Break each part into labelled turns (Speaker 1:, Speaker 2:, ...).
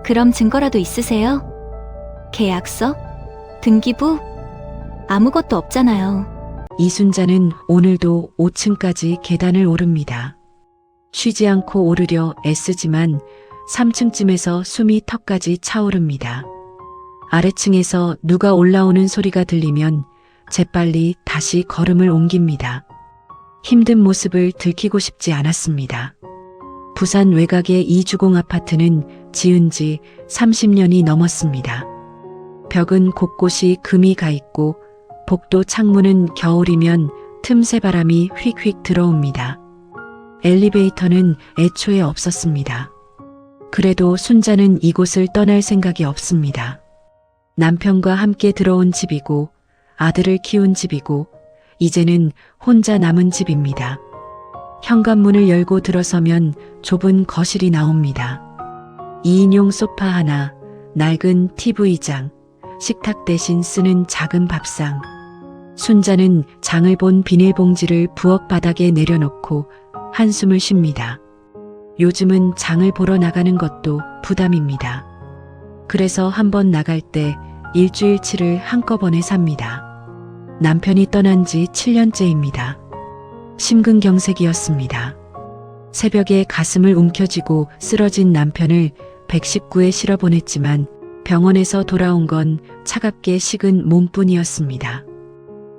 Speaker 1: 그럼 증거라도 있으세요? 계약서? 등기부? 아무것도 없잖아요.
Speaker 2: 이순자는 오늘도 5층까지 계단을 오릅니다. 쉬지 않고 오르려 애쓰지만 3층쯤에서 숨이 턱까지 차오릅니다. 아래층에서 누가 올라오는 소리가 들리면 재빨리 다시 걸음을 옮깁니다. 힘든 모습을 들키고 싶지 않았습니다. 부산 외곽의 이주공 아파트는 지은 지 30년이 넘었습니다. 벽은 곳곳이 금이 가 있고 복도 창문은 겨울이면 틈새 바람이 휙휙 들어옵니다. 엘리베이터는 애초에 없었습니다. 그래도 순자는 이곳을 떠날 생각이 없습니다. 남편과 함께 들어온 집이고 아들을 키운 집이고 이제는 혼자 남은 집입니다. 현관문을 열고 들어서면 좁은 거실이 나옵니다. 2인용 소파 하나, 낡은 TV장, 식탁 대신 쓰는 작은 밥상. 순자는 장을 본 비닐봉지를 부엌 바닥에 내려놓고 한숨을 쉽니다. 요즘은 장을 보러 나가는 것도 부담입니다. 그래서 한번 나갈 때 일주일치를 한꺼번에 삽니다. 남편이 떠난 지 7년째입니다. 심근경색이었습니다. 새벽에 가슴을 움켜쥐고 쓰러진 남편을 119에 실어보냈지만 병원에서 돌아온 건 차갑게 식은 몸뿐이었습니다.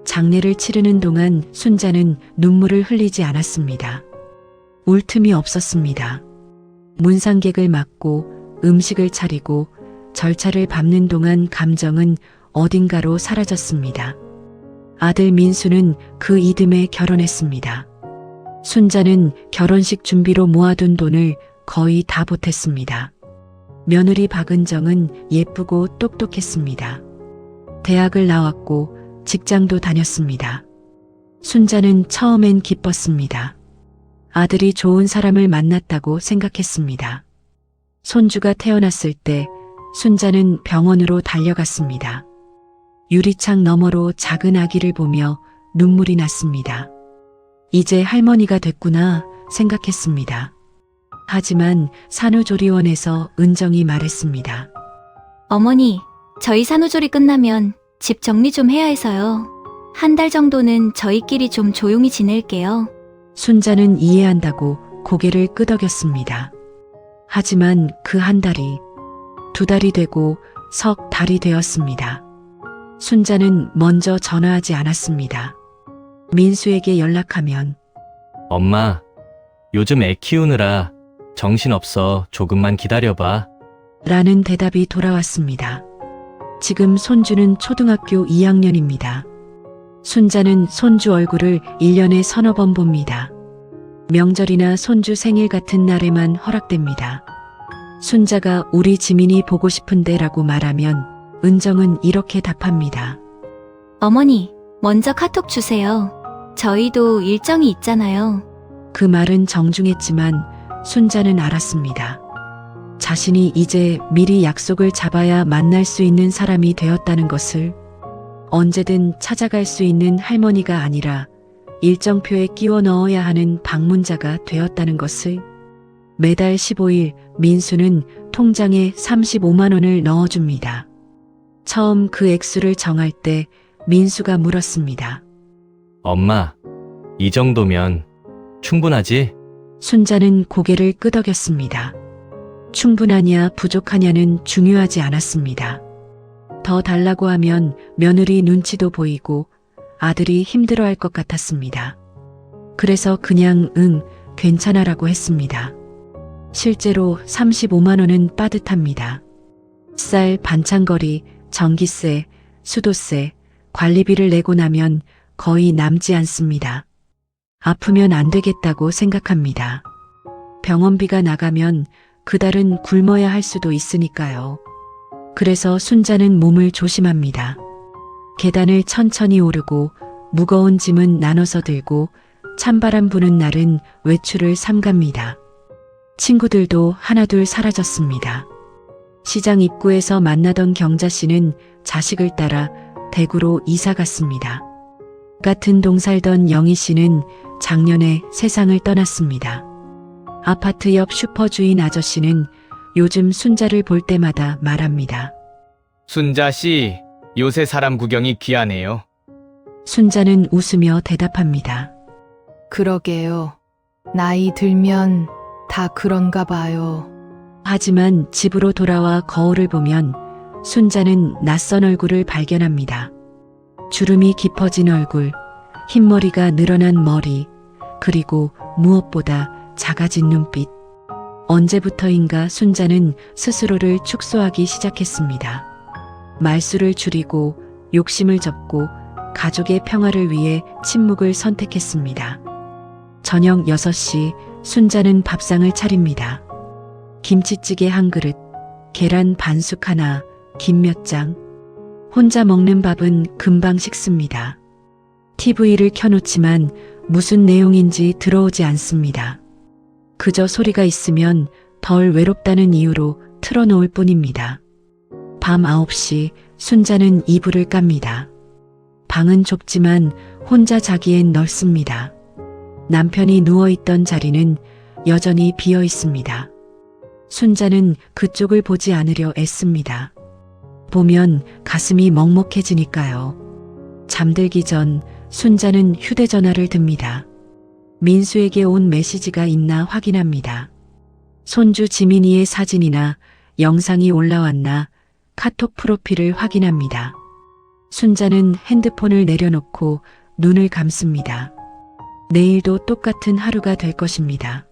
Speaker 2: 장례를 치르는 동안 순자는 눈물을 흘리지 않았습니다. 울 틈이 없었습니다. 문상객을 맞고 음식을 차리고 절차를 밟는 동안 감정은 어딘가로 사라졌습니다. 아들 민수는 그 이듬해 결혼했습니다. 순자는 결혼식 준비로 모아둔 돈을 거의 다 보탰습니다. 며느리 박은정은 예쁘고 똑똑했습니다. 대학을 나왔고 직장도 다녔습니다. 순자는 처음엔 기뻤습니다. 아들이 좋은 사람을 만났다고 생각했습니다. 손주가 태어났을 때 순자는 병원으로 달려갔습니다. 유리창 너머로 작은 아기를 보며 눈물이 났습니다. 이제 할머니가 됐구나 생각했습니다. 하지만 산후조리원에서 은정이 말했습니다.
Speaker 1: 어머니, 저희 산후조리 끝나면 집 정리 좀 해야 해서요. 한 달 정도는 저희끼리 좀 조용히 지낼게요.
Speaker 2: 순자는 이해한다고 고개를 끄덕였습니다. 하지만 그 한 달이 2달이 되고 석 달이 되었습니다. 순자는 먼저 전화하지 않았습니다. 민수에게 연락하면
Speaker 3: 엄마, 요즘 애 키우느라 정신없어. 조금만 기다려봐.
Speaker 2: 라는 대답이 돌아왔습니다. 지금 손주는 초등학교 2학년입니다. 순자는 손주 얼굴을 1년에 서너 번 봅니다. 명절이나 손주 생일 같은 날에만 허락됩니다. 순자가 우리 지민이 보고 싶은데 라고 말하면 은정은 이렇게 답합니다.
Speaker 1: 어머니, 먼저 카톡 주세요. 저희도 일정이 있잖아요.
Speaker 2: 그 말은 정중했지만 순자는 알았습니다. 자신이 이제 미리 약속을 잡아야 만날 수 있는 사람이 되었다는 것을, 언제든 찾아갈 수 있는 할머니가 아니라 일정표에 끼워 넣어야 하는 방문자가 되었다는 것을. 매달 15일 민수는 통장에 35만 원을 넣어줍니다. 처음 그 액수를 정할 때 민수가 물었습니다.
Speaker 3: 엄마, 이 정도면 충분하지?
Speaker 2: 순자는 고개를 끄덕였습니다. 충분하냐 부족하냐는 중요하지 않았습니다. 더 달라고 하면 며느리 눈치도 보이고 아들이 힘들어할 것 같았습니다. 그래서 그냥 괜찮아라고 했습니다. 실제로 35만 원은 빠듯합니다. 쌀, 반찬거리, 전기세, 수도세, 관리비를 내고 나면 거의 남지 않습니다. 아프면 안 되겠다고 생각합니다. 병원비가 나가면 그달은 굶어야 할 수도 있으니까요. 그래서 순자는 몸을 조심합니다. 계단을 천천히 오르고 무거운 짐은 나눠서 들고 찬바람 부는 날은 외출을 삼갑니다. 친구들도 하나둘 사라졌습니다. 시장 입구에서 만나던 경자 씨는 자식을 따라 대구로 이사 갔습니다. 같은 동 살던 영희 씨는 작년에 세상을 떠났습니다. 아파트 옆 슈퍼 주인 아저씨는 요즘 순자를 볼 때마다 말합니다.
Speaker 4: 순자 씨, 요새 사람 구경이 귀하네요.
Speaker 2: 순자는 웃으며 대답합니다.
Speaker 5: 그러게요. 나이 들면 다 그런가 봐요.
Speaker 2: 하지만 집으로 돌아와 거울을 보면 순자는 낯선 얼굴을 발견합니다. 주름이 깊어진 얼굴, 흰머리가 늘어난 머리, 그리고 무엇보다 작아진 눈빛. 언제부터인가 순자는 스스로를 축소하기 시작했습니다. 말수를 줄이고 욕심을 접고 가족의 평화를 위해 침묵을 선택했습니다. 저녁 6시 순자는 밥상을 차립니다. 김치찌개 한 그릇, 계란 반숙 하나, 김 몇 장. 혼자 먹는 밥은 금방 식습니다. TV를 켜놓지만 무슨 내용인지 들어오지 않습니다. 그저 소리가 있으면 덜 외롭다는 이유로 틀어놓을 뿐입니다. 밤 9시 순자는 이불을 깝니다. 방은 좁지만 혼자 자기엔 넓습니다. 남편이 누워있던 자리는 여전히 비어 있습니다. 순자는 그쪽을 보지 않으려 애씁니다. 보면 가슴이 먹먹해지니까요. 잠들기 전 순자는 휴대전화를 듭니다. 민수에게 온 메시지가 있나 확인합니다. 손주 지민이의 사진이나 영상이 올라왔나 카톡 프로필을 확인합니다. 순자는 핸드폰을 내려놓고 눈을 감습니다. 내일도 똑같은 하루가 될 것입니다.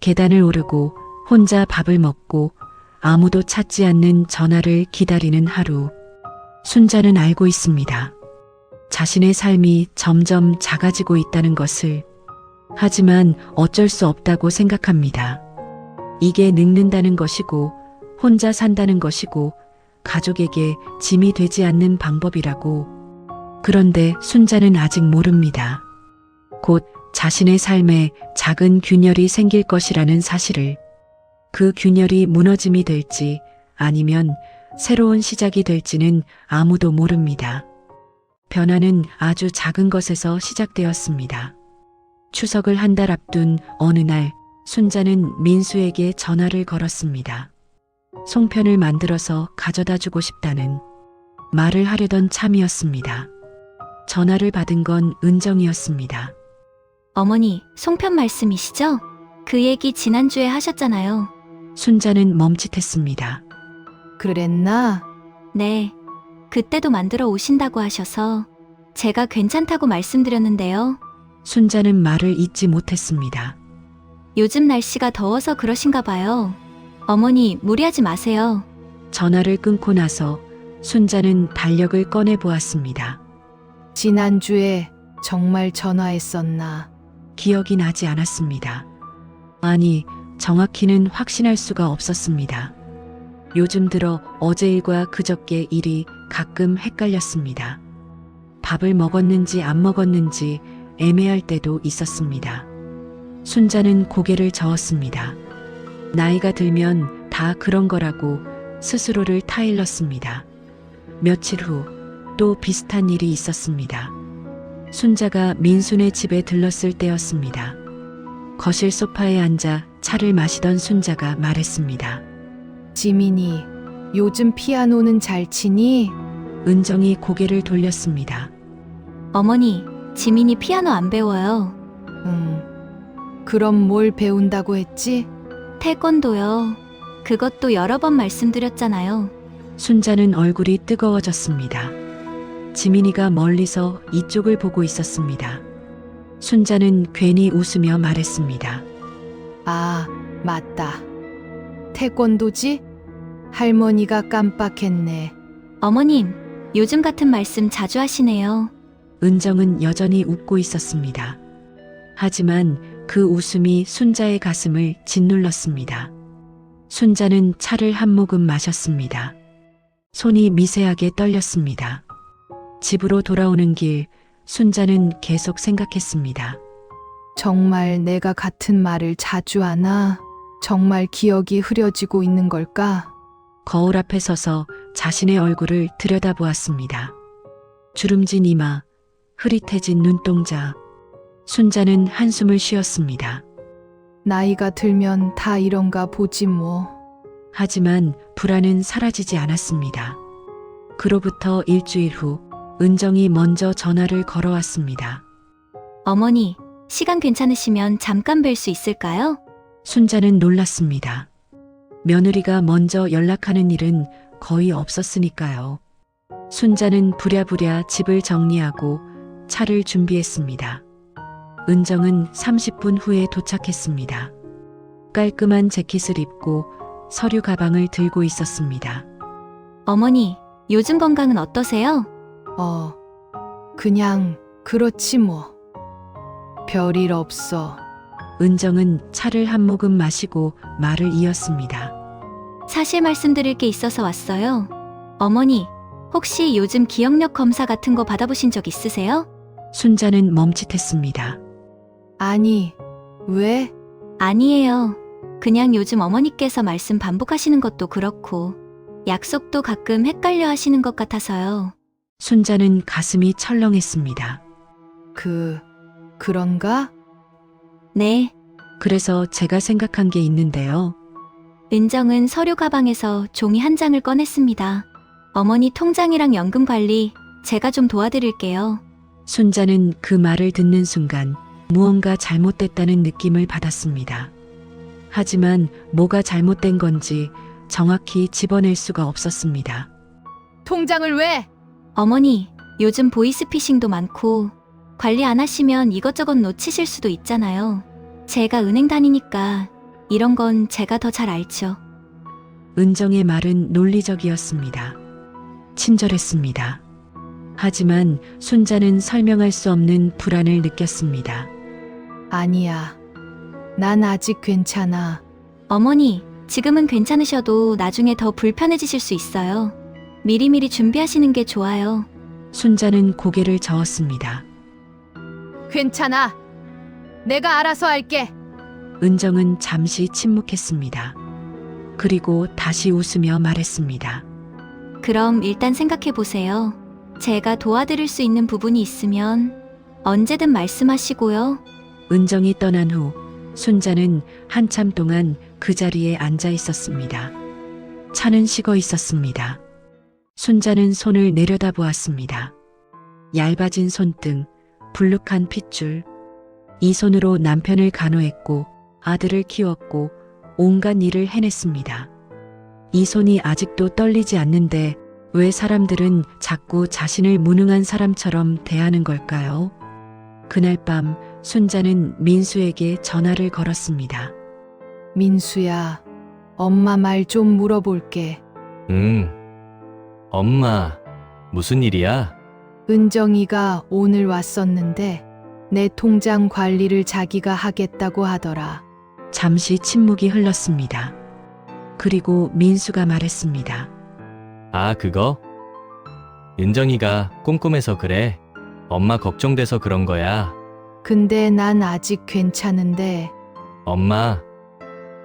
Speaker 2: 계단을 오르고 혼자 밥을 먹고 아무도 찾지 않는 전화를 기다리는 하루. 순자는 알고 있습니다. 자신의 삶이 점점 작아지고 있다는 것을. 하지만 어쩔 수 없다고 생각합니다. 이게 늙는다는 것이고 혼자 산다는 것이고 가족에게 짐이 되지 않는 방법이라고. 그런데 순자는 아직 모릅니다. 곧 자신의 삶에 작은 균열이 생길 것이라는 사실을. 그 균열이 무너짐이 될지 아니면 새로운 시작이 될지는 아무도 모릅니다. 변화는 아주 작은 것에서 시작되었습니다. 추석을 한 달 앞둔 어느 날 순자는 민수에게 전화를 걸었습니다. 송편을 만들어서 가져다 주고 싶다는 말을 하려던 참이었습니다. 전화를 받은 건 은정이었습니다.
Speaker 1: 어머니, 송편 말씀이시죠? 그 얘기 지난주에 하셨잖아요.
Speaker 2: 순자는 멈칫했습니다.
Speaker 5: 그랬나?
Speaker 1: 네. 그때도 만들어 오신다고 하셔서 제가 괜찮다고 말씀드렸는데요.
Speaker 2: 순자는 말을 잇지 못했습니다.
Speaker 1: 요즘 날씨가 더워서 그러신가 봐요. 어머니, 무리하지 마세요.
Speaker 2: 전화를 끊고 나서 순자는 달력을 꺼내 보았습니다.
Speaker 5: 지난주에 정말 전화했었나?
Speaker 2: 기억이 나지 않았습니다. 아니, 정확히는 확신할 수가 없었습니다. 요즘 들어 어제 일과 그저께 일이 가끔 헷갈렸습니다. 밥을 먹었는지 안 먹었는지 애매할 때도 있었습니다. 순자는 고개를 저었습니다. 나이가 들면 다 그런 거라고 스스로를 타일렀습니다. 며칠 후 또 비슷한 일이 있었습니다. 순자가 민수네 집에 들렀을 때였습니다. 거실 소파에 앉아 차를 마시던 순자가 말했습니다.
Speaker 5: 지민이, 요즘 피아노는 잘 치니?
Speaker 2: 은정이 고개를 돌렸습니다.
Speaker 1: 어머니, 지민이 피아노 안 배워요.
Speaker 5: 그럼 뭘 배운다고 했지?
Speaker 1: 태권도요. 그것도 여러 번 말씀드렸잖아요.
Speaker 2: 순자는 얼굴이 뜨거워졌습니다. 지민이가 멀리서 이쪽을 보고 있었습니다. 순자는 괜히 웃으며 말했습니다.
Speaker 5: 아, 맞다. 태권도지? 할머니가 깜빡했네.
Speaker 1: 어머님, 요즘 같은 말씀 자주 하시네요.
Speaker 2: 은정은 여전히 웃고 있었습니다. 하지만 그 웃음이 순자의 가슴을 짓눌렀습니다. 순자는 차를 한 모금 마셨습니다. 손이 미세하게 떨렸습니다. 집으로 돌아오는 길, 순자는 계속 생각했습니다.
Speaker 5: 정말 내가 같은 말을 자주 하나? 정말 기억이 흐려지고 있는 걸까?
Speaker 2: 거울 앞에 서서 자신의 얼굴을 들여다보았습니다. 주름진 이마, 흐릿해진 눈동자. 순자는 한숨을 쉬었습니다.
Speaker 5: 나이가 들면 다 이런가 보지 뭐.
Speaker 2: 하지만 불안은 사라지지 않았습니다. 그로부터 일주일 후 은정이 먼저 전화를 걸어왔습니다.
Speaker 1: 어머니, 시간 괜찮으시면 잠깐 뵐 수 있을까요?
Speaker 2: 순자는 놀랐습니다. 며느리가 먼저 연락하는 일은 거의 없었으니까요. 순자는 부랴부랴 집을 정리하고 차를 준비했습니다. 은정은 30분 후에 도착했습니다. 깔끔한 재킷을 입고 서류 가방을 들고 있었습니다.
Speaker 1: 어머니, 요즘 건강은 어떠세요?
Speaker 5: 그냥 그렇지 뭐. 별일 없어.
Speaker 2: 은정은 차를 한 모금 마시고 말을 이었습니다.
Speaker 1: 사실 말씀드릴 게 있어서 왔어요. 어머니, 혹시 요즘 기억력 검사 같은 거 받아보신 적 있으세요?
Speaker 2: 순자는 멈칫했습니다.
Speaker 5: 아니, 왜?
Speaker 1: 아니에요. 그냥 요즘 어머니께서 말씀 반복하시는 것도 그렇고, 약속도 가끔 헷갈려 하시는 것 같아서요.
Speaker 2: 순자는 가슴이 철렁했습니다.
Speaker 5: 그런가?
Speaker 1: 네,
Speaker 2: 그래서 제가 생각한 게 있는데요.
Speaker 1: 은정은 서류 가방에서 종이 한 장을 꺼냈습니다. 어머니 통장이랑 연금 관리 제가 좀 도와드릴게요.
Speaker 2: 순자는 그 말을 듣는 순간 무언가 잘못됐다는 느낌을 받았습니다. 하지만 뭐가 잘못된 건지 정확히 집어낼 수가 없었습니다.
Speaker 5: 통장을 왜?
Speaker 1: 어머니, 요즘 보이스피싱도 많고 관리 안 하시면 이것저것 놓치실 수도 있잖아요. 제가 은행 다니니까 이런 건 제가 더 잘 알죠.
Speaker 2: 은정의 말은 논리적이었습니다. 친절했습니다. 하지만 순자는 설명할 수 없는 불안을 느꼈습니다.
Speaker 5: 아니야. 난 아직 괜찮아.
Speaker 1: 어머니, 지금은 괜찮으셔도 나중에 더 불편해지실 수 있어요. 미리미리 준비하시는 게 좋아요.
Speaker 2: 순자는 고개를 저었습니다.
Speaker 5: 괜찮아. 내가 알아서 할게.
Speaker 2: 은정은 잠시 침묵했습니다. 그리고 다시 웃으며 말했습니다.
Speaker 1: 그럼 일단 생각해 보세요. 제가 도와드릴 수 있는 부분이 있으면 언제든 말씀하시고요.
Speaker 2: 은정이 떠난 후 순자는 한참 동안 그 자리에 앉아 있었습니다. 차는 식어 있었습니다. 순자는 손을 내려다보았습니다. 얇아진 손등, 불룩한 핏줄. 이 손으로 남편을 간호했고 아들을 키웠고 온갖 일을 해냈습니다. 이 손이 아직도 떨리지 않는데 왜 사람들은 자꾸 자신을 무능한 사람처럼 대하는 걸까요? 그날 밤 순자는 민수에게 전화를 걸었습니다.
Speaker 5: 민수야, 엄마 말 좀 물어볼게.
Speaker 3: 엄마, 무슨 일이야?
Speaker 5: 은정이가 오늘 왔었는데 내 통장 관리를 자기가 하겠다고 하더라.
Speaker 2: 잠시 침묵이 흘렀습니다. 그리고 민수가 말했습니다.
Speaker 3: 아, 그거? 은정이가 꼼꼼해서 그래. 엄마 걱정돼서 그런 거야.
Speaker 5: 근데 난 아직 괜찮은데.
Speaker 3: 엄마,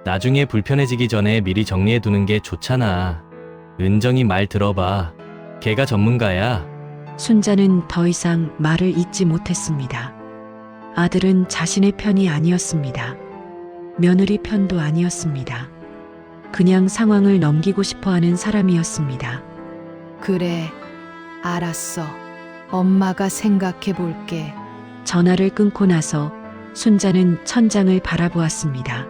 Speaker 3: 나중에 불편해지기 전에 미리 정리해 두는 게 좋잖아. 은정이 말 들어봐. 걔가 전문가야.
Speaker 2: 순자는 더 이상 말을 잇지 못했습니다. 아들은 자신의 편이 아니었습니다. 며느리 편도 아니었습니다. 그냥 상황을 넘기고 싶어 하는 사람이었습니다.
Speaker 5: 그래, 알았어. 엄마가 생각해 볼게.
Speaker 2: 전화를 끊고 나서 순자는 천장을 바라보았습니다.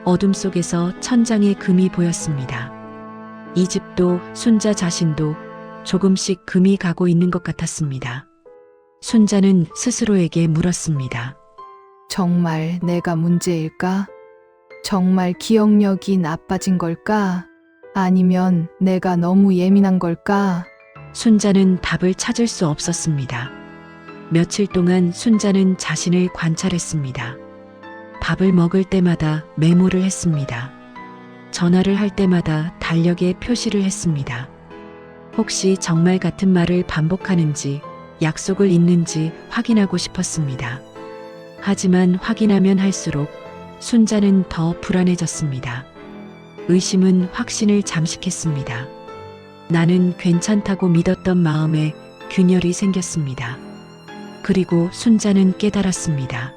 Speaker 2: 어둠 속에서 천장에 금이 보였습니다. 이 집도 순자 자신도 조금씩 금이 가고 있는 것 같았습니다. 순자는 스스로에게 물었습니다.
Speaker 5: 정말 내가 문제일까? 정말 기억력이 나빠진 걸까? 아니면 내가 너무 예민한 걸까?
Speaker 2: 순자는 답을 찾을 수 없었습니다. 며칠 동안 순자는 자신을 관찰했습니다. 밥을 먹을 때마다 메모를 했습니다. 전화를 할 때마다 달력에 표시를 했습니다. 혹시 정말 같은 말을 반복하는지 약속을 잇는지 확인하고 싶었습니다. 하지만 확인하면 할수록 순자는 더 불안해졌습니다. 의심은 확신을 잠식했습니다. 나는 괜찮다고 믿었던 마음에 균열이 생겼습니다. 그리고 순자는 깨달았습니다.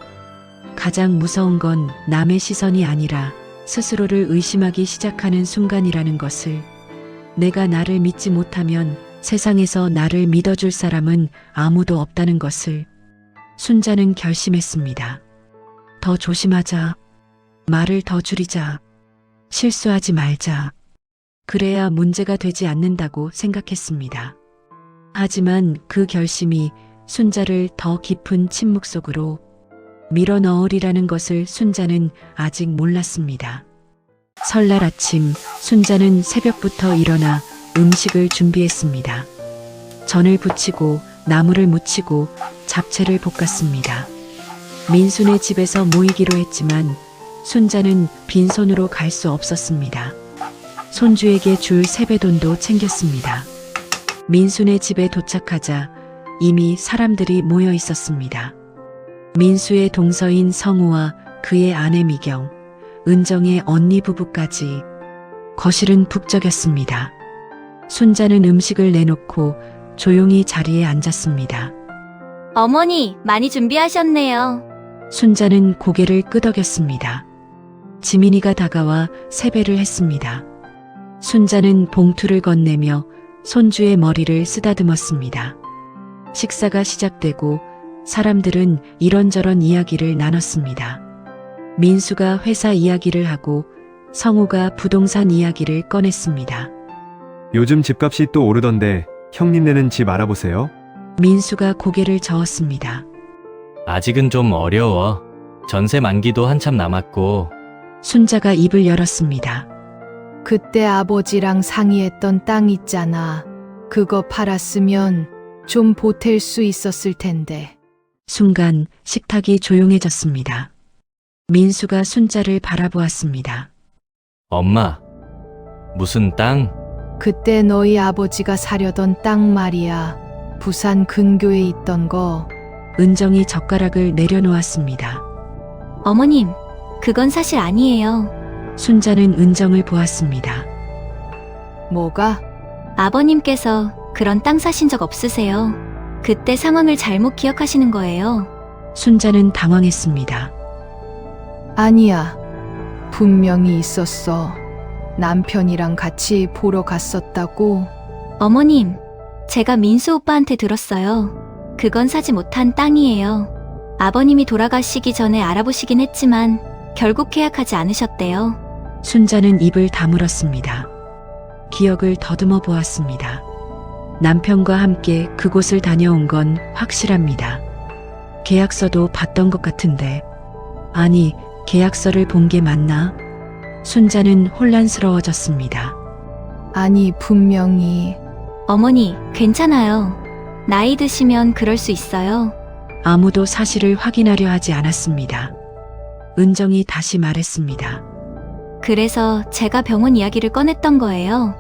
Speaker 2: 가장 무서운 건 남의 시선이 아니라 스스로를 의심하기 시작하는 순간이라는 것을, 내가 나를 믿지 못하면 세상에서 나를 믿어줄 사람은 아무도 없다는 것을 순자는 결심했습니다. 더 조심하자. 말을 더 줄이자. 실수하지 말자. 그래야 문제가 되지 않는다고 생각했습니다. 하지만 그 결심이 순자를 더 깊은 침묵 속으로 밀어넣으리라는 것을 순자는 아직 몰랐습니다. 설날 아침 순자는 새벽부터 일어나 음식을 준비했습니다. 전을 부치고 나물을 무치고 잡채를 볶았습니다. 민순의 집에서 모이기로 했지만 순자는 빈손으로 갈 수 없었습니다. 손주에게 줄 세배돈도 챙겼습니다. 민순의 집에 도착하자 이미 사람들이 모여 있었습니다. 민수의 동서인 성우와 그의 아내 미경, 은정의 언니 부부까지 거실은 북적였습니다. 순자는 음식을 내놓고 조용히 자리에 앉았습니다.
Speaker 1: 어머니, 많이 준비하셨네요.
Speaker 2: 순자는 고개를 끄덕였습니다. 지민이가 다가와 세배를 했습니다. 순자는 봉투를 건네며 손주의 머리를 쓰다듬었습니다. 식사가 시작되고 사람들은 이런저런 이야기를 나눴습니다. 민수가 회사 이야기를 하고 성우가 부동산 이야기를 꺼냈습니다.
Speaker 6: 요즘 집값이 또 오르던데 형님네는 집 알아보세요.
Speaker 2: 민수가 고개를 저었습니다.
Speaker 3: 아직은 좀 어려워. 전세 만기도 한참 남았고.
Speaker 2: 순자가 입을 열었습니다.
Speaker 5: 그때 아버지랑 상의했던 땅 있잖아. 그거 팔았으면 좀 보탤 수 있었을 텐데.
Speaker 2: 순간 식탁이 조용해졌습니다. 민수가 순자를 바라보았습니다.
Speaker 3: 엄마, 무슨 땅?
Speaker 5: 그때 너희 아버지가 사려던 땅 말이야. 부산 근교에 있던 거.
Speaker 2: 은정이 젓가락을 내려놓았습니다.
Speaker 1: 어머님, 그건 사실 아니에요.
Speaker 2: 순자는 은정을 보았습니다.
Speaker 5: 뭐가?
Speaker 1: 아버님께서 그런 땅 사신 적 없으세요. 그때 상황을 잘못 기억하시는 거예요.
Speaker 2: 순자는 당황했습니다.
Speaker 5: 아니야. 분명히 있었어. 남편이랑 같이 보러 갔었다고.
Speaker 1: 어머님, 제가 민수 오빠한테 들었어요. 그건 사지 못한 땅이에요. 아버님이 돌아가시기 전에 알아보시긴 했지만 결국 계약하지 않으셨대요.
Speaker 2: 순자는 입을 다물었습니다. 기억을 더듬어 보았습니다. 남편과 함께 그곳을 다녀온 건 확실합니다. 계약서도 봤던 것 같은데. 아니, 계약서를 본 게 맞나? 순자는 혼란스러워졌습니다.
Speaker 5: 아니, 분명히.
Speaker 1: 어머니, 괜찮아요. 나이 드시면 그럴 수 있어요.
Speaker 2: 아무도 사실을 확인하려 하지 않았습니다. 은정이 다시 말했습니다.
Speaker 1: 그래서 제가 병원 이야기를 꺼냈던 거예요.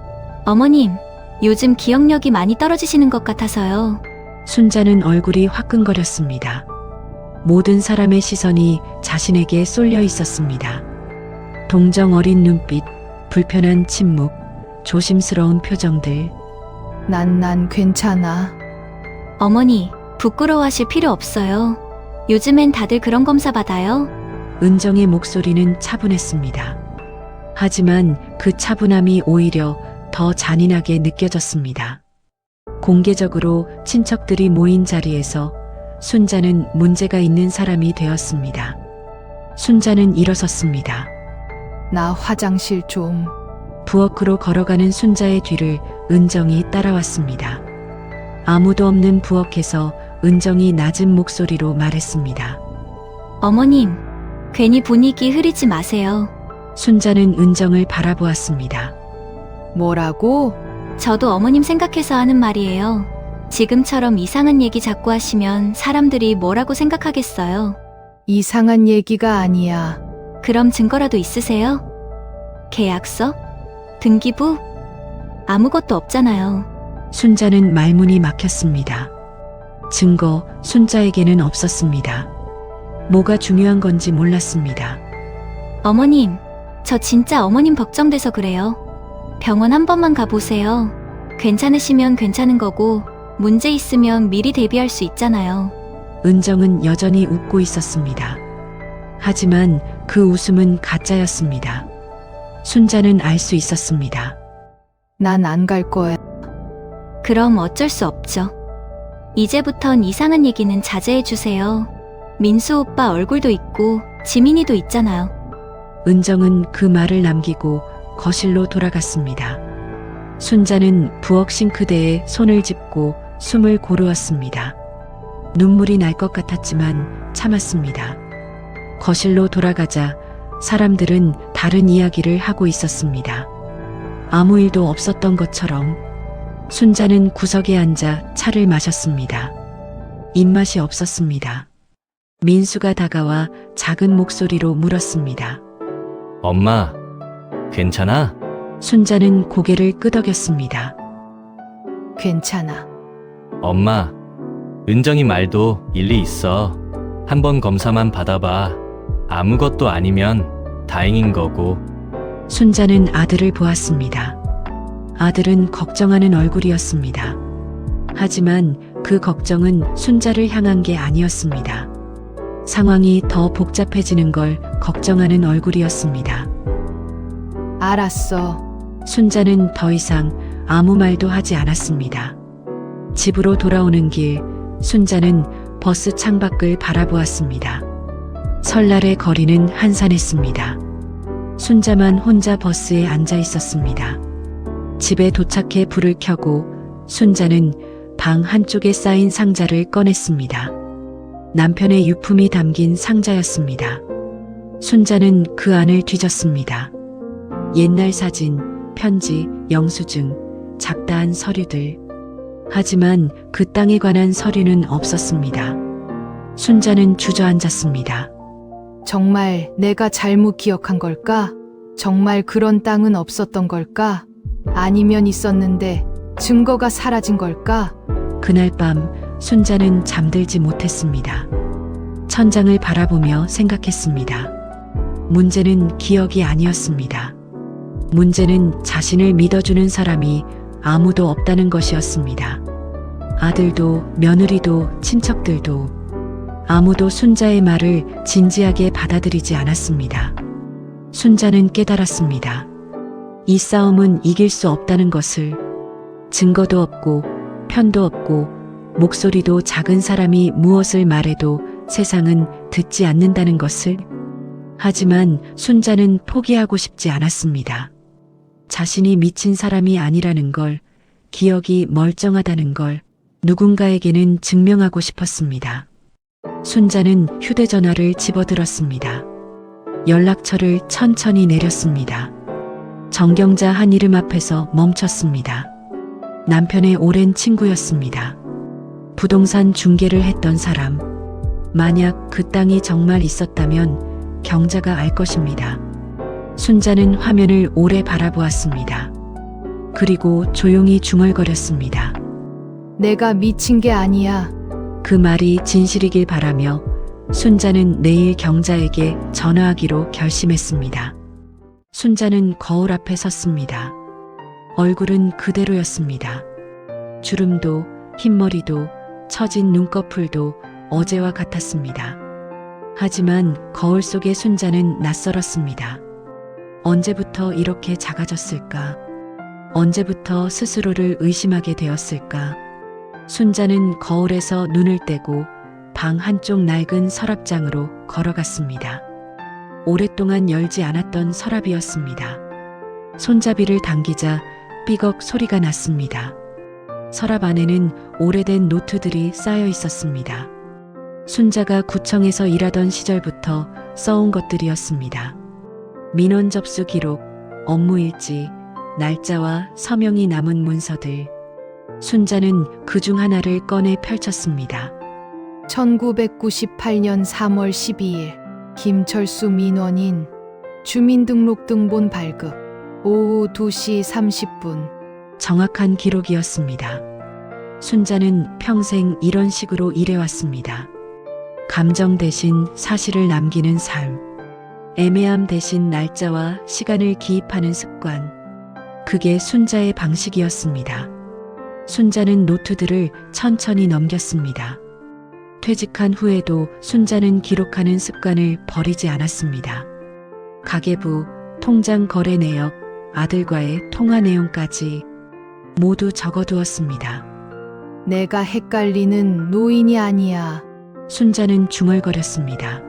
Speaker 1: 어머님, 요즘 기억력이 많이 떨어지시는 것 같아서요.
Speaker 2: 순자는 얼굴이 화끈거렸습니다. 모든 사람의 시선이 자신에게 쏠려 있었습니다. 동정 어린 눈빛, 불편한 침묵, 조심스러운 표정들.
Speaker 5: 난 괜찮아.
Speaker 1: 어머니, 부끄러워하실 필요 없어요. 요즘엔 다들 그런 검사 받아요.
Speaker 2: 은정의 목소리는 차분했습니다. 하지만 그 차분함이 오히려 더 잔인하게 느껴졌습니다. 공개적으로 친척들이 모인 자리에서 순자는 문제가 있는 사람이 되었습니다. 순자는 일어섰습니다.
Speaker 5: 나 화장실 좀.
Speaker 2: 부엌으로 걸어가는 순자의 뒤를 은정이 따라왔습니다. 아무도 없는 부엌에서 은정이 낮은 목소리로 말했습니다.
Speaker 1: 어머님, 괜히 분위기 흐리지 마세요.
Speaker 2: 순자는 은정을 바라보았습니다.
Speaker 5: 뭐라고?
Speaker 1: 저도 어머님 생각해서 하는 말이에요. 지금처럼 이상한 얘기 자꾸 하시면 사람들이 뭐라고 생각하겠어요.
Speaker 5: 이상한 얘기가 아니야.
Speaker 1: 그럼 증거라도 있으세요? 계약서? 등기부? 아무것도 없잖아요.
Speaker 2: 순자는 말문이 막혔습니다. 증거, 순자에게는 없었습니다. 뭐가 중요한 건지 몰랐습니다.
Speaker 1: 어머님, 저 진짜 어머님 걱정돼서 그래요. 병원 한 번만 가보세요. 괜찮으시면 괜찮은 거고, 문제 있으면 미리 대비할 수 있잖아요.
Speaker 2: 은정은 여전히 웃고 있었습니다. 하지만 그 웃음은 가짜였습니다. 순자는 알 수 있었습니다.
Speaker 5: 난 안 갈 거야.
Speaker 1: 그럼 어쩔 수 없죠. 이제부턴 이상한 얘기는 자제해 주세요. 민수 오빠 얼굴도 있고 지민이도 있잖아요.
Speaker 2: 은정은 그 말을 남기고 거실로 돌아갔습니다. 순자는 부엌 싱크대에 손을 짚고 숨을 고르었습니다. 눈물이 날 것 같았지만 참았습니다. 거실로 돌아가자 사람들은 다른 이야기를 하고 있었습니다. 아무 일도 없었던 것처럼 순자는 구석에 앉아 차를 마셨습니다. 입맛이 없었습니다. 민수가 다가와 작은 목소리로 물었습니다.
Speaker 3: 엄마, 괜찮아?
Speaker 2: 순자는 고개를 끄덕였습니다.
Speaker 5: 괜찮아.
Speaker 3: 엄마, 은정이 말도 일리 있어. 한번 검사만 받아봐. 아무것도 아니면 다행인 거고.
Speaker 2: 순자는 아들을 보았습니다. 아들은 걱정하는 얼굴이었습니다. 하지만 그 걱정은 순자를 향한 게 아니었습니다. 상황이 더 복잡해지는 걸 걱정하는 얼굴이었습니다.
Speaker 5: 알았어.
Speaker 2: 순자는 더 이상 아무 말도 하지 않았습니다. 집으로 돌아오는 길, 순자는 버스 창밖을 바라보았습니다. 설날의 거리는 한산했습니다. 순자만 혼자 버스에 앉아 있었습니다. 집에 도착해 불을 켜고 순자는 방 한쪽에 쌓인 상자를 꺼냈습니다. 남편의 유품이 담긴 상자였습니다. 순자는 그 안을 뒤졌습니다. 옛날 사진, 편지, 영수증, 작다한 서류들. 하지만 그 땅에 관한 서류는 없었습니다. 순자는 주저앉았습니다.
Speaker 5: 정말 내가 잘못 기억한 걸까? 정말 그런 땅은 없었던 걸까? 아니면 있었는데 증거가 사라진 걸까?
Speaker 2: 그날 밤 순자는 잠들지 못했습니다. 천장을 바라보며 생각했습니다. 문제는 기억이 아니었습니다. 문제는 자신을 믿어주는 사람이 아무도 없다는 것이었습니다. 아들도 며느리도 친척들도 아무도 순자의 말을 진지하게 받아들이지 않았습니다. 순자는 깨달았습니다. 이 싸움은 이길 수 없다는 것을. 증거도 없고 편도 없고 목소리도 작은 사람이 무엇을 말해도 세상은 듣지 않는다는 것을. 하지만 순자는 포기하고 싶지 않았습니다. 자신이 미친 사람이 아니라는 걸, 기억이 멀쩡하다는 걸 누군가에게는 증명하고 싶었습니다. 순자는 휴대전화를 집어들었습니다. 연락처를 천천히 내렸습니다. 정경자 한 이름 앞에서 멈췄습니다. 남편의 오랜 친구였습니다. 부동산 중개를 했던 사람. 만약 그 땅이 정말 있었다면 경자가 알 것입니다. 순자는 화면을 오래 바라보았습니다. 그리고 조용히 중얼거렸습니다.
Speaker 5: 내가 미친 게 아니야.
Speaker 2: 그 말이 진실이길 바라며 순자는 내일 경자에게 전화하기로 결심했습니다. 순자는 거울 앞에 섰습니다. 얼굴은 그대로였습니다. 주름도 흰머리도 처진 눈꺼풀도 어제와 같았습니다. 하지만 거울 속의 순자는 낯설었습니다. 언제부터 이렇게 작아졌을까? 언제부터 스스로를 의심하게 되었을까? 순자는 거울에서 눈을 떼고 방 한쪽 낡은 서랍장으로 걸어갔습니다. 오랫동안 열지 않았던 서랍이었습니다. 손잡이를 당기자 삐걱 소리가 났습니다. 서랍 안에는 오래된 노트들이 쌓여 있었습니다. 순자가 구청에서 일하던 시절부터 써온 것들이었습니다. 민원 접수 기록, 업무 일지, 날짜와 서명이 남은 문서들. 순자는 그중 하나를 꺼내 펼쳤습니다.
Speaker 5: 1998년 3월 12일 김철수 민원인 주민등록등본 발급 오후 2시 30분.
Speaker 2: 정확한 기록이었습니다. 순자는 평생 이런 식으로 일해왔습니다. 감정 대신 사실을 남기는 삶. 애매함 대신 날짜와 시간을 기입하는 습관. 그게 순자의 방식이었습니다. 순자는 노트들을 천천히 넘겼습니다. 퇴직한 후에도 순자는 기록하는 습관을 버리지 않았습니다. 가계부, 통장 거래 내역, 아들과의 통화 내용까지 모두 적어두었습니다.
Speaker 5: 내가 헷갈리는 노인이 아니야.
Speaker 2: 순자는 중얼거렸습니다.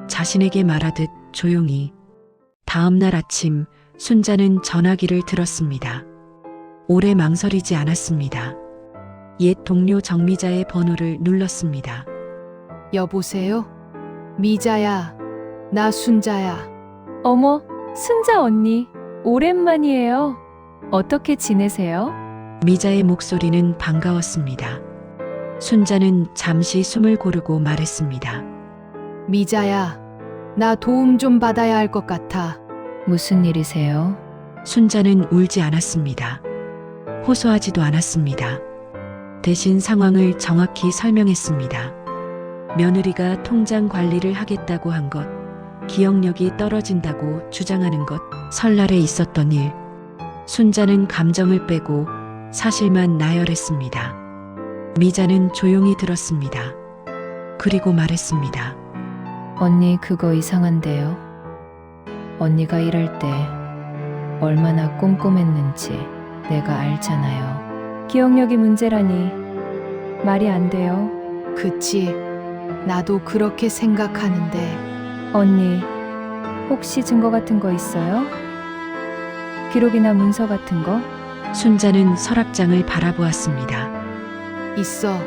Speaker 2: 자신에게 말하듯 조용히. 다음 날 아침 순자는 전화기를 들었습니다. 오래 망설이지 않았습니다. 옛 동료 정미자의 번호를 눌렀습니다.
Speaker 5: 여보세요? 미자야. 나 순자야.
Speaker 7: 어머, 순자 언니. 오랜만이에요. 어떻게 지내세요?
Speaker 2: 미자의 목소리는 반가웠습니다. 순자는 잠시 숨을 고르고 말했습니다.
Speaker 5: 미자야. 나 도움 좀 받아야 할 것 같아.
Speaker 7: 무슨 일이세요?
Speaker 2: 순자는 울지 않았습니다. 호소하지도 않았습니다. 대신 상황을 정확히 설명했습니다. 며느리가 통장 관리를 하겠다고 한 것, 기억력이 떨어진다고 주장하는 것, 설날에 있었던 일. 순자는 감정을 빼고 사실만 나열했습니다. 미자는 조용히 들었습니다. 그리고 말했습니다.
Speaker 7: 언니 그거 이상한데요. 언니가 일할 때 얼마나 꼼꼼했는지 내가 알잖아요. 기억력이 문제라니 말이 안 돼요.
Speaker 5: 그치. 나도 그렇게 생각하는데.
Speaker 7: 언니, 혹시 증거 같은 거 있어요? 기록이나 문서 같은 거?
Speaker 2: 순자는 서랍장을 바라보았습니다.
Speaker 5: 있어.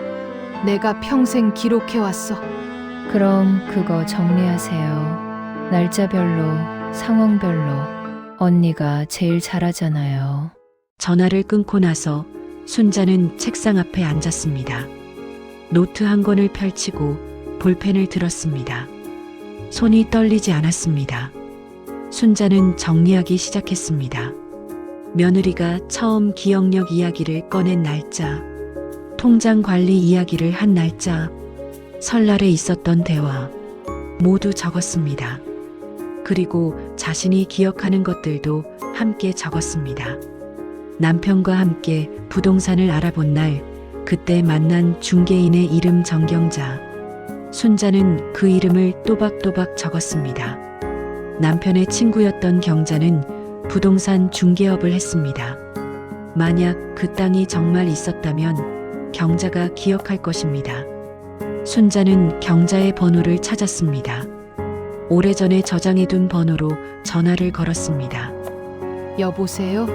Speaker 5: 내가 평생 기록해왔어.
Speaker 7: 그럼 그거 정리하세요. 날짜별로, 상황별로. 언니가 제일 잘하잖아요.
Speaker 2: 전화를 끊고 나서 순자는 책상 앞에 앉았습니다. 노트 한 권을 펼치고 볼펜을 들었습니다. 손이 떨리지 않았습니다. 순자는 정리하기 시작했습니다. 며느리가 처음 기억력 이야기를 꺼낸 날짜, 통장 관리 이야기를 한 날짜, 설날에 있었던 대화, 모두 적었습니다. 그리고 자신이 기억하는 것들도 함께 적었습니다. 남편과 함께 부동산을 알아본 날, 그때 만난 중개인의 이름 정경자. 순자는 그 이름을 또박또박 적었습니다. 남편의 친구였던 경자는 부동산 중개업을 했습니다. 만약 그 땅이 정말 있었다면 경자가 기억할 것입니다. 순자는 경자의 번호를 찾았습니다. 오래전에 저장해둔 번호로 전화를 걸었습니다.
Speaker 5: 여보세요?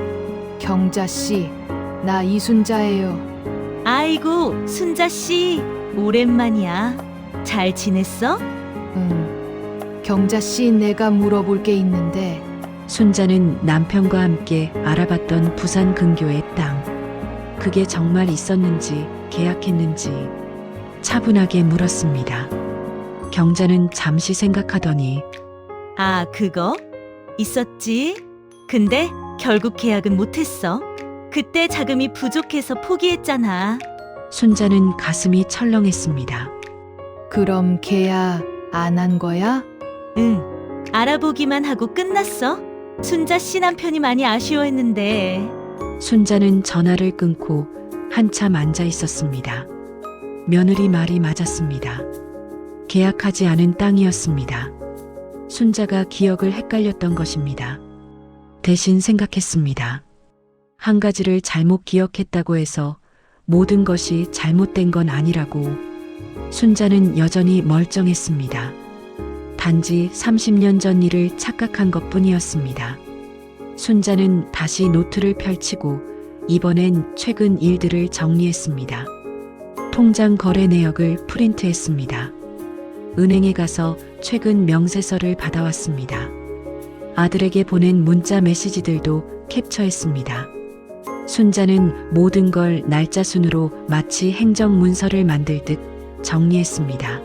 Speaker 5: 경자씨. 나 이순자예요.
Speaker 8: 아이고, 순자씨, 오랜만이야. 잘 지냈어?
Speaker 5: 경자씨, 내가 물어볼 게 있는데.
Speaker 2: 순자는 남편과 함께 알아봤던 부산 근교의 땅. 그게 정말 있었는지 계약했는지 차분하게 물었습니다. 경자는 잠시 생각하더니
Speaker 8: 아, 그거? 있었지. 근데 결국 계약은 못했어. 그때 자금이 부족해서 포기했잖아.
Speaker 2: 순자는 가슴이 철렁했습니다.
Speaker 5: 그럼 계약 안 한 거야?
Speaker 8: 응, 알아보기만 하고 끝났어. 순자씨 남편이 많이 아쉬워했는데.
Speaker 2: 순자는 전화를 끊고 한참 앉아 있었습니다. 며느리 말이 맞았습니다. 계약하지 않은 땅이었습니다. 순자가 기억을 헷갈렸던 것입니다. 대신 생각했습니다. 한 가지를 잘못 기억했다고 해서 모든 것이 잘못된 건 아니라고. 순자는 여전히 멀쩡했습니다. 단지 30년 전 일을 착각한 것뿐이었습니다. 순자는 다시 노트를 펼치고 이번엔 최근 일들을 정리했습니다. 통장 거래 내역을 프린트했습니다. 은행에 가서 최근 명세서를 받아왔습니다. 아들에게 보낸 문자 메시지들도 캡처했습니다. 순자는 모든 걸 날짜 순으로 마치 행정문서를 만들듯 정리했습니다.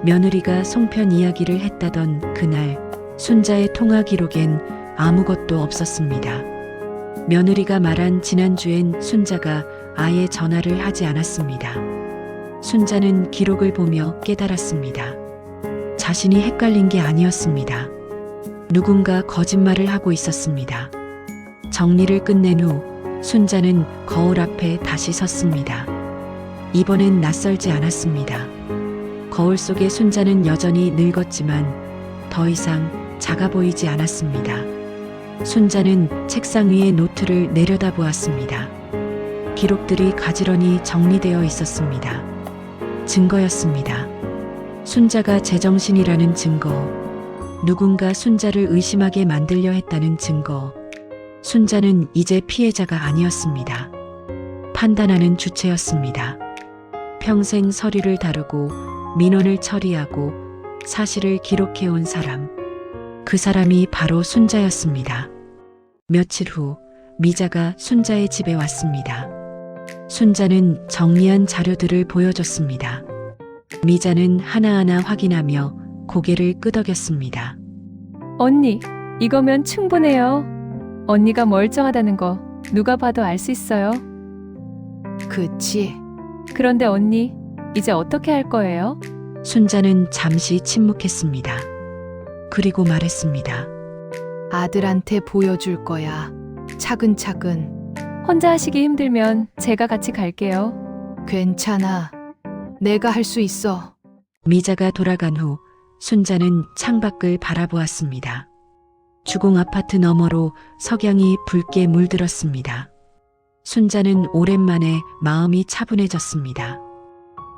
Speaker 2: 며느리가 송편 이야기를 했다던 그날 순자의 통화 기록엔 아무것도 없었습니다. 며느리가 말한 지난주엔 순자가 아예 전화를 하지 않았습니다. 순자는 기록을 보며 깨달았습니다. 자신이 헷갈린 게 아니었습니다. 누군가 거짓말을 하고 있었습니다. 정리를 끝낸 후 순자는 거울 앞에 다시 섰습니다. 이번엔 낯설지 않았습니다. 거울 속의 순자는 여전히 늙었지만 더 이상 작아 보이지 않았습니다. 순자는 책상 위에 노트를 내려다보았습니다. 기록들이 가지런히 정리되어 있었습니다. 증거였습니다. 순자가 제정신이라는 증거, 누군가 순자를 의심하게 만들려 했다는 증거. 순자는 이제 피해자가 아니었습니다. 판단하는 주체였습니다. 평생 서류를 다루고 민원을 처리하고 사실을 기록해온 사람. 그 사람이 바로 순자였습니다. 며칠 후 미자가 순자의 집에 왔습니다. 순자는 정리한 자료들을 보여줬습니다. 미자는 하나하나 확인하며 고개를 끄덕였습니다.
Speaker 7: 언니, 이거면 충분해요. 언니가 멀쩡하다는 거 누가 봐도 알 수 있어요.
Speaker 5: 그치?
Speaker 7: 그런데 언니, 이제 어떻게 할 거예요?
Speaker 2: 순자는 잠시 침묵했습니다. 그리고 말했습니다.
Speaker 5: 아들한테 보여줄 거야. 차근차근.
Speaker 7: 혼자 하시기 힘들면 제가 같이 갈게요.
Speaker 5: 괜찮아. 내가 할 수 있어.
Speaker 2: 미자가 돌아간 후 순자는 창밖을 바라보았습니다. 주공 아파트 너머로 석양이 붉게 물들었습니다. 순자는 오랜만에 마음이 차분해졌습니다.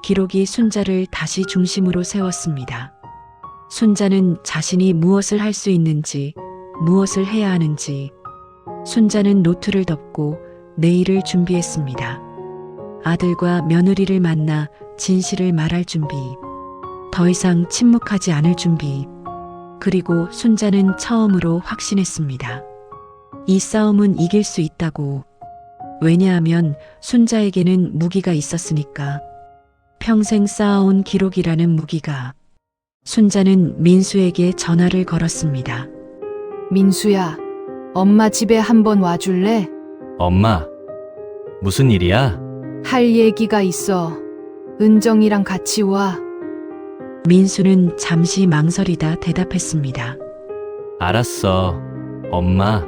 Speaker 2: 기록이 순자를 다시 중심으로 세웠습니다. 순자는 자신이 무엇을 할 수 있는지, 무엇을 해야 하는지. 순자는 노트를 덮고 내일을 준비했습니다. 아들과 며느리를 만나 진실을 말할 준비. 더 이상 침묵하지 않을 준비. 그리고 순자는 처음으로 확신했습니다. 이 싸움은 이길 수 있다고. 왜냐하면 순자에게는 무기가 있었으니까. 평생 쌓아온 기록이라는 무기가. 순자는 민수에게 전화를 걸었습니다.
Speaker 5: 민수야, 엄마 집에 한번 와줄래?
Speaker 3: 엄마, 무슨 일이야?
Speaker 5: 할 얘기가 있어. 은정이랑 같이 와.
Speaker 2: 민수는 잠시 망설이다 대답했습니다.
Speaker 3: 알았어, 엄마.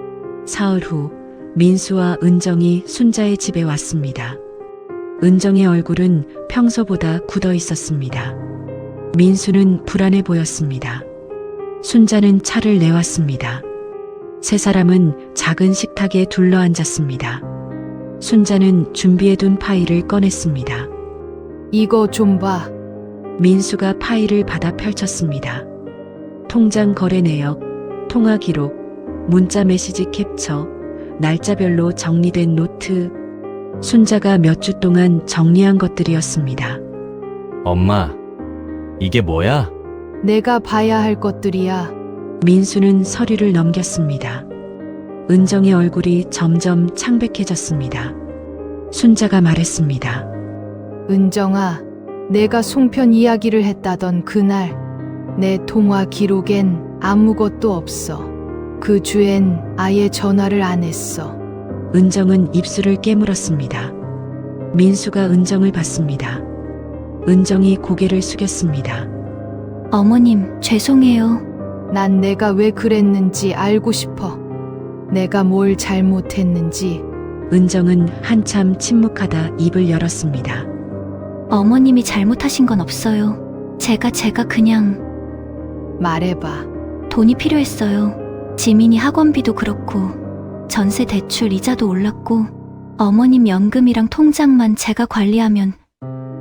Speaker 2: 사흘 후 민수와 은정이 순자의 집에 왔습니다. 은정의 얼굴은 평소보다 굳어 있었습니다. 민수는 불안해 보였습니다. 순자는 차를 내왔습니다. 세 사람은 작은 식탁에 둘러앉았습니다. 순자는 준비해둔 파일을 꺼냈습니다.
Speaker 5: 이거 좀 봐.
Speaker 2: 민수가 파일을 받아 펼쳤습니다. 통장 거래 내역, 통화 기록, 문자 메시지 캡처, 날짜별로 정리된 노트. 순자가 몇 주 동안 정리한 것들이었습니다.
Speaker 3: 엄마, 이게 뭐야?
Speaker 5: 내가 봐야 할 것들이야.
Speaker 2: 민수는 서류를 넘겼습니다. 은정의 얼굴이 점점 창백해졌습니다. 순자가 말했습니다.
Speaker 5: 은정아, 내가 송편 이야기를 했다던 그날 내 통화 기록엔 아무것도 없어. 그 주엔 아예 전화를 안 했어.
Speaker 2: 은정은 입술을 깨물었습니다. 민수가 은정을 봤습니다. 은정이 고개를 숙였습니다.
Speaker 1: 어머님, 죄송해요.
Speaker 5: 난 내가 왜 그랬는지 알고 싶어. 내가 뭘 잘못했는지.
Speaker 2: 은정은 한참 침묵하다 입을 열었습니다.
Speaker 1: 어머님이 잘못하신 건 없어요. 제가 그냥
Speaker 5: 말해봐.
Speaker 1: 돈이 필요했어요. 지민이 학원비도 그렇고 전세 대출 이자도 올랐고 어머님 연금이랑 통장만 제가 관리하면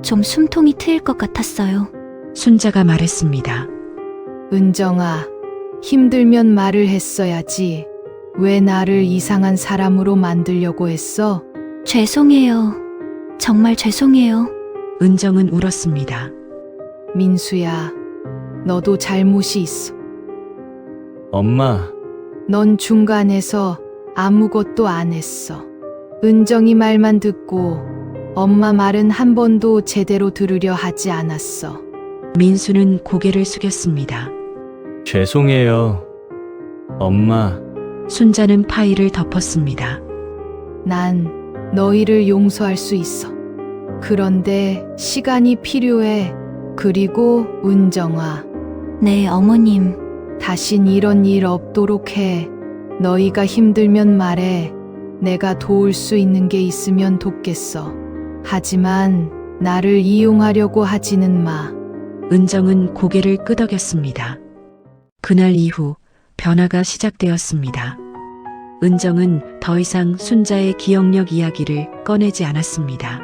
Speaker 1: 좀 숨통이 트일 것 같았어요.
Speaker 2: 순자가 말했습니다.
Speaker 5: 은정아, 힘들면 말을 했어야지. 왜 나를 이상한 사람으로 만들려고 했어?
Speaker 1: 죄송해요. 정말 죄송해요.
Speaker 2: 은정은 울었습니다.
Speaker 5: 민수야, 너도 잘못이 있어.
Speaker 3: 엄마,
Speaker 5: 넌 중간에서 아무것도 안 했어. 은정이 말만 듣고 엄마 말은 한 번도 제대로 들으려 하지 않았어.
Speaker 2: 민수는 고개를 숙였습니다.
Speaker 3: 죄송해요. 엄마,
Speaker 2: 순자는 파일을 덮었습니다.
Speaker 5: 난 너희를 용서할 수 있어. 그런데 시간이 필요해. 그리고 은정아,
Speaker 1: 네, 어머님.
Speaker 5: 다신 이런 일 없도록 해. 너희가 힘들면 말해. 내가 도울 수 있는 게 있으면 돕겠어. 하지만 나를 이용하려고 하지는 마.
Speaker 2: 은정은 고개를 끄덕였습니다. 그날 이후 변화가 시작되었습니다. 은정은 더 이상 순자의 기억력 이야기를 꺼내지 않았습니다.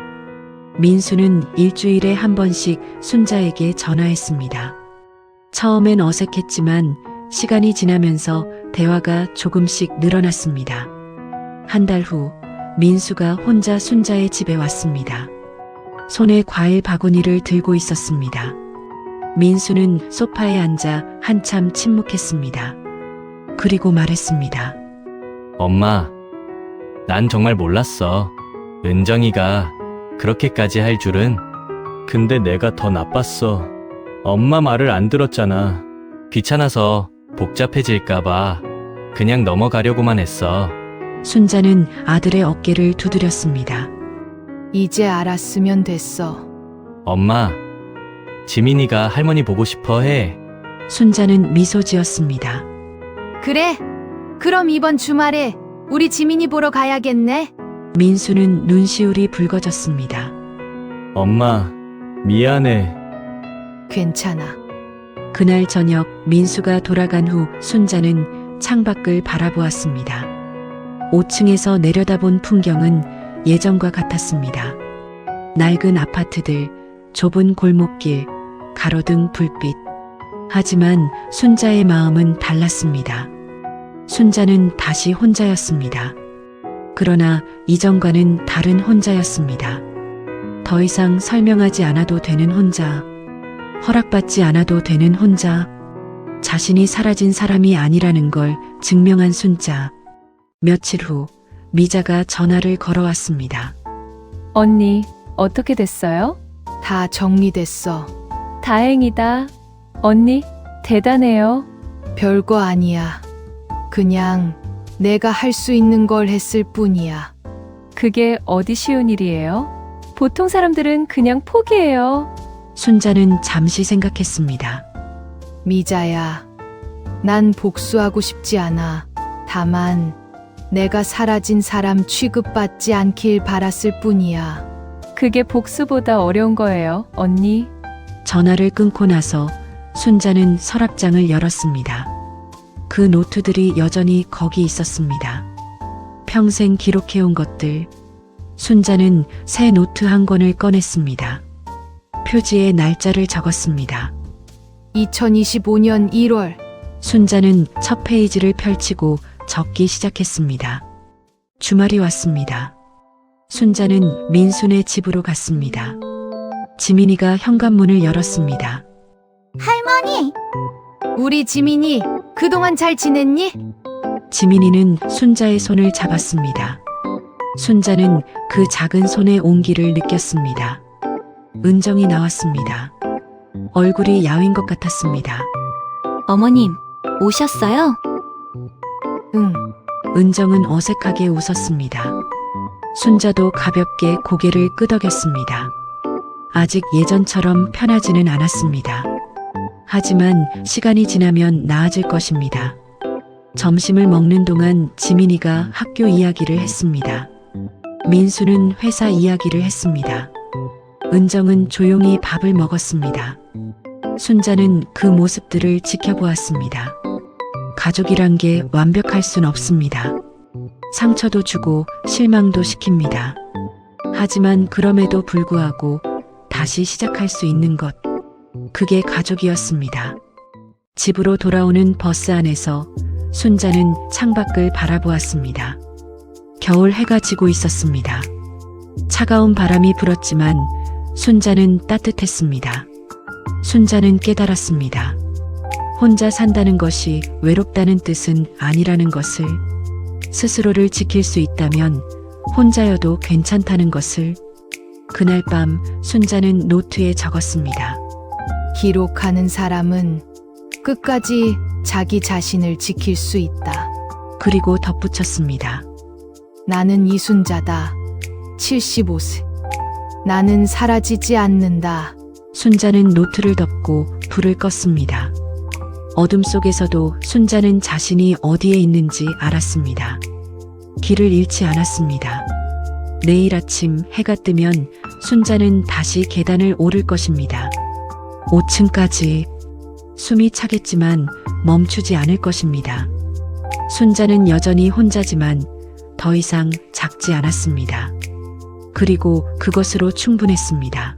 Speaker 2: 민수는 일주일에 한 번씩 순자에게 전화했습니다. 처음엔 어색했지만 시간이 지나면서 대화가 조금씩 늘어났습니다. 한 달 후 민수가 혼자 순자의 집에 왔습니다. 손에 과일 바구니를 들고 있었습니다. 민수는 소파에 앉아 한참 침묵했습니다. 그리고 말했습니다.
Speaker 3: 엄마, 난 정말 몰랐어. 은정이가 그렇게까지 할 줄은. 근데 내가 더 나빴어. 엄마 말을 안 들었잖아. 귀찮아서 복잡해질까봐 그냥 넘어가려고만 했어.
Speaker 2: 순자는 아들의 어깨를 두드렸습니다.
Speaker 5: 이제 알았으면 됐어.
Speaker 3: 엄마, 지민이가 할머니 보고 싶어 해.
Speaker 2: 순자는 미소 지었습니다.
Speaker 5: 그래. 그럼 이번 주말에 우리 지민이 보러 가야겠네.
Speaker 2: 민수는 눈시울이 붉어졌습니다.
Speaker 3: 엄마, 미안해.
Speaker 5: 괜찮아.
Speaker 2: 그날 저녁 민수가 돌아간 후 순자는 창밖을 바라보았습니다. 5층에서 내려다본 풍경은 예전과 같았습니다. 낡은 아파트들, 좁은 골목길, 가로등 불빛. 하지만 순자의 마음은 달랐습니다. 순자는 다시 혼자였습니다. 그러나 이전과는 다른 혼자였습니다. 더 이상 설명하지 않아도 되는 혼자, 허락받지 않아도 되는 혼자, 자신이 사라진 사람이 아니라는 걸 증명한 순자. 며칠 후 미자가 전화를 걸어왔습니다.
Speaker 7: 언니, 어떻게 됐어요?
Speaker 5: 다 정리됐어.
Speaker 7: 다행이다. 언니, 대단해요.
Speaker 5: 별거 아니야. 그냥 내가 할 수 있는 걸 했을 뿐이야.
Speaker 7: 그게 어디 쉬운 일이에요? 보통 사람들은 그냥 포기해요.
Speaker 2: 순자는 잠시 생각했습니다.
Speaker 5: 미자야, 난 복수하고 싶지 않아. 다만 내가 사라진 사람 취급받지 않길 바랐을 뿐이야.
Speaker 7: 그게 복수보다 어려운 거예요, 언니.
Speaker 2: 전화를 끊고 나서 순자는 서랍장을 열었습니다. 그 노트들이 여전히 거기 있었습니다. 평생 기록해온 것들. 순자는 새 노트 한 권을 꺼냈습니다. 표지에 날짜를 적었습니다.
Speaker 5: 2025년 1월.
Speaker 2: 순자는 첫 페이지를 펼치고 적기 시작했습니다. 주말이 왔습니다. 순자는 민수네 집으로 갔습니다. 지민이가 현관문을 열었습니다.
Speaker 5: 할머니! 우리 지민이 그동안 잘 지냈니?
Speaker 2: 지민이는 순자의 손을 잡았습니다. 순자는 그 작은 손의 온기를 느꼈습니다. 은정이 나왔습니다. 얼굴이 야윈 것 같았습니다.
Speaker 1: 어머님, 오셨어요?
Speaker 5: 응.
Speaker 2: 은정은 어색하게 웃었습니다. 순자도 가볍게 고개를 끄덕였습니다. 아직 예전처럼 편하지는 않았습니다. 하지만 시간이 지나면 나아질 것입니다. 점심을 먹는 동안 지민이가 학교 이야기를 했습니다. 민수는 회사 이야기를 했습니다. 은정은 조용히 밥을 먹었습니다. 순자는 그 모습들을 지켜보았습니다. 가족이란 게 완벽할 순 없습니다. 상처도 주고 실망도 시킵니다. 하지만 그럼에도 불구하고 다시 시작할 수 있는 것, 그게 가족이었습니다. 집으로 돌아오는 버스 안에서 순자는 창밖을 바라보았습니다. 겨울 해가 지고 있었습니다. 차가운 바람이 불었지만 순자는 따뜻했습니다. 순자는 깨달았습니다. 혼자 산다는 것이 외롭다는 뜻은 아니라는 것을, 스스로를 지킬 수 있다면 혼자여도 괜찮다는 것을. 그날 밤 순자는 노트에 적었습니다.
Speaker 5: 기록하는 사람은 끝까지 자기 자신을 지킬 수 있다.
Speaker 2: 그리고 덧붙였습니다.
Speaker 5: 나는 이순자다. 75세. 나는 사라지지 않는다.
Speaker 2: 순자는 노트를 덮고 불을 껐습니다. 어둠 속에서도 순자는 자신이 어디에 있는지 알았습니다. 길을 잃지 않았습니다. 내일 아침 해가 뜨면 순자는 다시 계단을 오를 것입니다. 5층까지 숨이 차겠지만 멈추지 않을 것입니다. 순자는 여전히 혼자지만 더 이상 작지 않았습니다. 그리고 그것으로 충분했습니다.